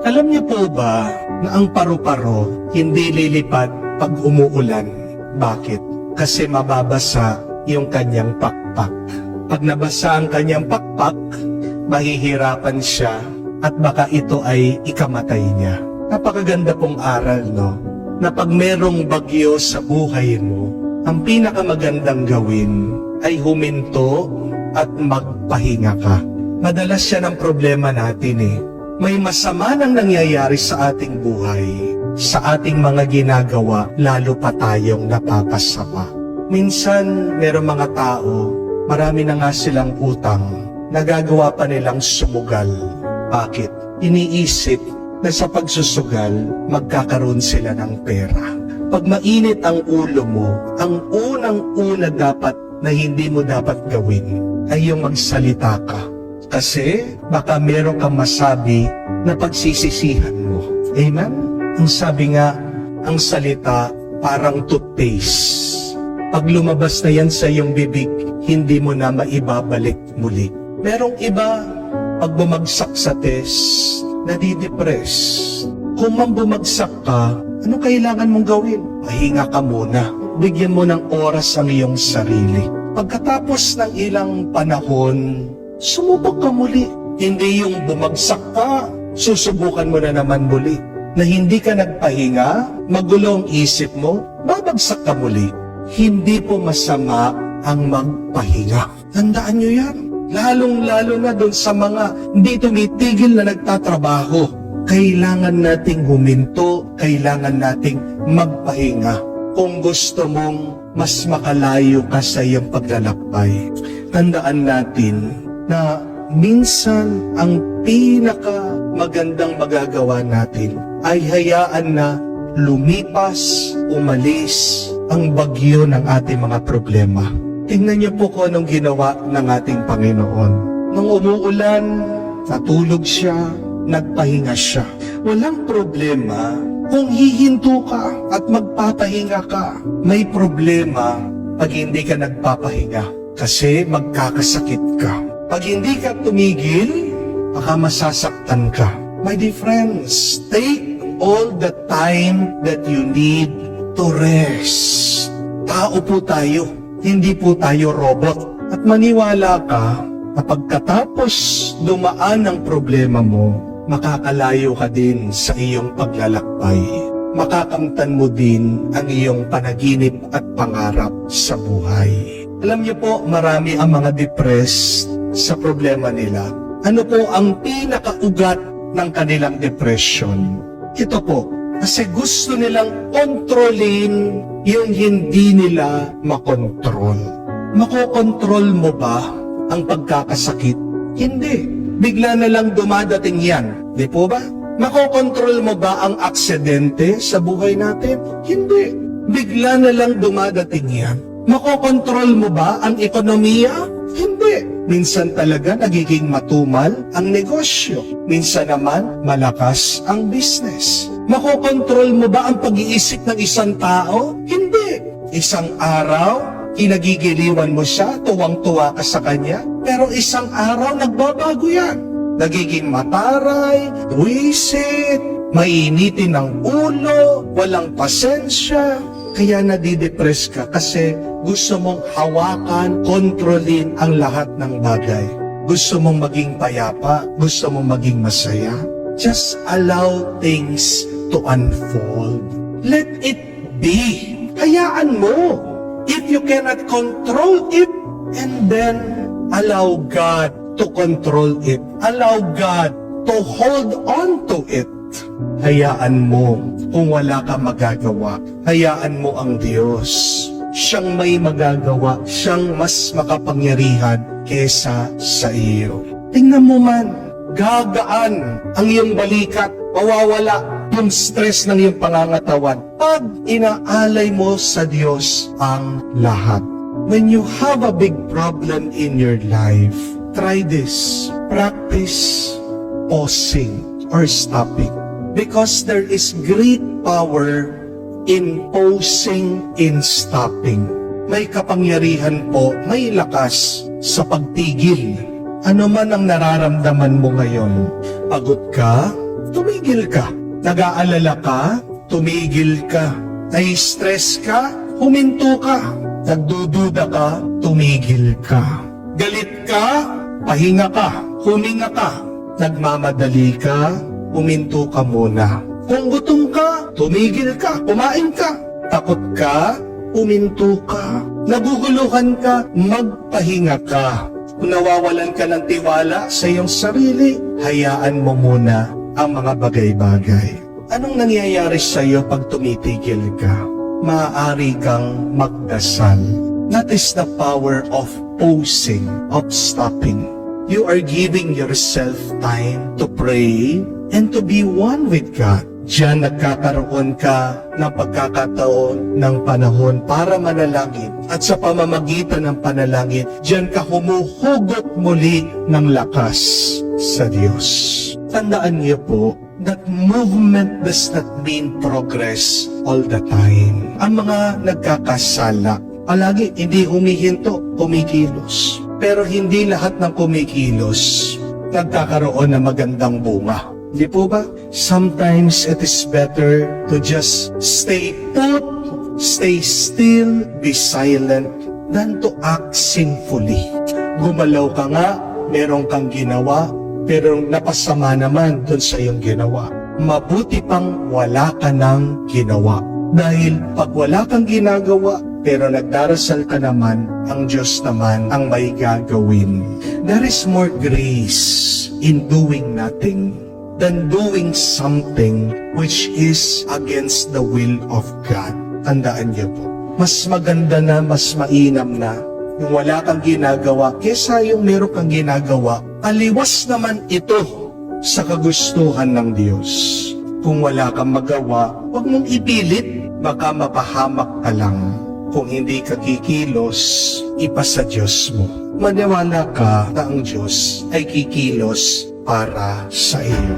Alam niyo po ba na ang paru-paro hindi lilipad pag umuulan? Bakit? Kasi mababasa yung kanyang pakpak. Pag nabasa ang kanyang pakpak, mahihirapan siya at baka ito ay ikamatay niya. Napakaganda pong aral, no? Na pag merong bagyo sa buhay mo, ang pinakamagandang gawin ay huminto at magpahinga ka. Madalas yan ang problema natin eh. May masama nang nangyayari sa ating buhay, sa ating mga ginagawa, lalo pa tayong napapasama. Minsan, merong mga tao, marami na nga silang utang, nagagawa pa nilang sumugal. Bakit? Iniisip na sa pagsusugal, magkakaroon sila ng pera. Pag mainit ang ulo mo, ang unang-una dapat na hindi mo dapat gawin ay yung magsalita ka. Kasi baka meron kang masabi na pagsisisihan mo. Amen? Ang sabi nga, ang salita parang toothpaste. Pag lumabas na yan sa iyong bibig, hindi mo na maibabalik muli. Merong iba, pag bumagsak sa test, nadidepress. Kung man bumagsak ka, ano kailangan mong gawin? Pahinga ka muna. Bigyan mo ng oras ang iyong sarili. Pagkatapos ng ilang panahon, sumubok ka muli. Hindi yung bumagsak ka, susubukan mo na naman muli. Na hindi ka nagpahinga, magulo ang isip mo, babagsak ka muli. Hindi po masama ang magpahinga. Tandaan nyo yan. Lalong-lalo na doon sa mga hindi tumitigil na nagtatrabaho. Kailangan nating huminto, kailangan nating magpahinga. Kung gusto mong mas makalayo ka sa iyong paglalakbay, tandaan natin na minsan ang pinaka magandang magagawa natin ay hayaan na lumipas, umalis ang bagyo ng ating mga problema. Tingnan niyo po kung anong ginawa ng ating Panginoon. Nung umuulan, natulog siya, nagpahinga siya. Walang problema kung hihinto ka at magpapahinga ka. May problema pag hindi ka nagpapahinga kasi magkakasakit ka. Pag hindi ka tumigil, baka masasaktan ka. My dear friends, take all the time that you need to rest. Tao po tayo, hindi po tayo robot. At maniwala ka na pagkatapos dumaan ang problema mo, makakalayo ka din sa iyong paglalakbay. Makakamtan mo din ang iyong panaginip at pangarap sa buhay. Alam niyo po, marami ang mga depressed sa problema nila. Ano po ang pinakaugat ng kanilang depression? Ito po, kasi gusto nilang kontrolin yung hindi nila makontrol. Makokontrol mo ba ang pagkakasakit? Hindi. Bigla na lang dumadating yan. Di po ba? Makokontrol mo ba ang aksidente sa buhay natin? Hindi. Bigla na lang dumadating yan. Makokontrol mo ba ang ekonomiya? Hindi. Minsan talaga nagiging matumal ang negosyo. Minsan naman malakas ang business. Makokontrol mo ba ang pag-iisip ng isang tao? Hindi. Isang araw, kinagigiliwan mo siya, tuwang-tuwa ka sa kanya, pero isang araw nagbabago yan. Nagiging mataray, wisit, mainitin ang ulo, walang pasensya, kaya nadidepress ka kasi gusto mong hawakan, kontrolin ang lahat ng bagay. Gusto mong maging payapa, gusto mong maging masaya. Just allow things to unfold. Let it be. Hayaan mo. If you cannot control it, and then allow God to control it. Allow God to hold on to it. Hayaan mo kung wala ka magagawa. Hayaan mo ang Diyos. Siyang may magagawa. Siyang mas makapangyarihan kesa sa iyo. Tingnan mo man, gagaan ang iyong balikat. Mawawala yung stress ng iyong pangangatawan pag inaalay mo sa Diyos ang lahat. When you have a big problem in your life, try this. Practice pausing or stopping. Because there is great power in pausing, in stopping. May kapangyarihan po, may lakas sa pagtigil. Ano man ang nararamdaman mo ngayon, pagod ka, tumigil. tumigil ka. Nag-aalala ka, tumigil ka. Nai-stress ka, huminto ka. Nagdududa ka, tumigil ka. Galit ka, pahinga ka, huminga ka. Nagmamadali ka, huminto ka muna. Kung gutom ka, tumigil ka, kumain ka. Takot ka, huminto ka. Naguguluhan ka, magpahinga ka. Kung nawawalan ka ng tiwala sa iyong sarili, hayaan mo muna ang mga bagay-bagay. Anong nangyayari sa iyo pag tumitigil ka? Maaari kang magdasal. That is the power of pausing, of stopping. You are giving yourself time to pray and to be one with God. Diyan nagkakaroon ka ng pagkakataon ng panahon para manalangin. At sa pamamagitan ng panalangin, diyan ka humuhugot muli ng lakas sa Diyos. Tandaan niyo po, that movement does not mean progress all the time. Ang mga nagkakasala, palagi hindi humihinto, kumikilos. Pero hindi lahat ng kumikilos nagkakaroon ng magandang bunga. Di po ba? Sometimes it is better to just stay put, stay still, be silent, than to act sinfully. Gumalaw ka nga, meron kang ginawa, pero napasama naman dun sa iyong ginawa. Mabuti pang wala ka nang ginawa. Dahil pag wala kang ginagawa, pero nagdarasal ka naman, ang Diyos naman ang may gagawin. There is more grace in doing nothing than doing something which is against the will of God. Tandaan niyo po, mas maganda na, mas mainam na yung wala kang ginagawa kesa yung meron kang ginagawa. Aliwas naman ito sa kagustuhan ng Diyos. Kung wala kang magawa, huwag mong ipilit, baka mapahamak ka lang. Kung hindi ka kikilos, ipasa Diyos mo. Maniwala ka na ang Diyos ay kikilos para sa iyo.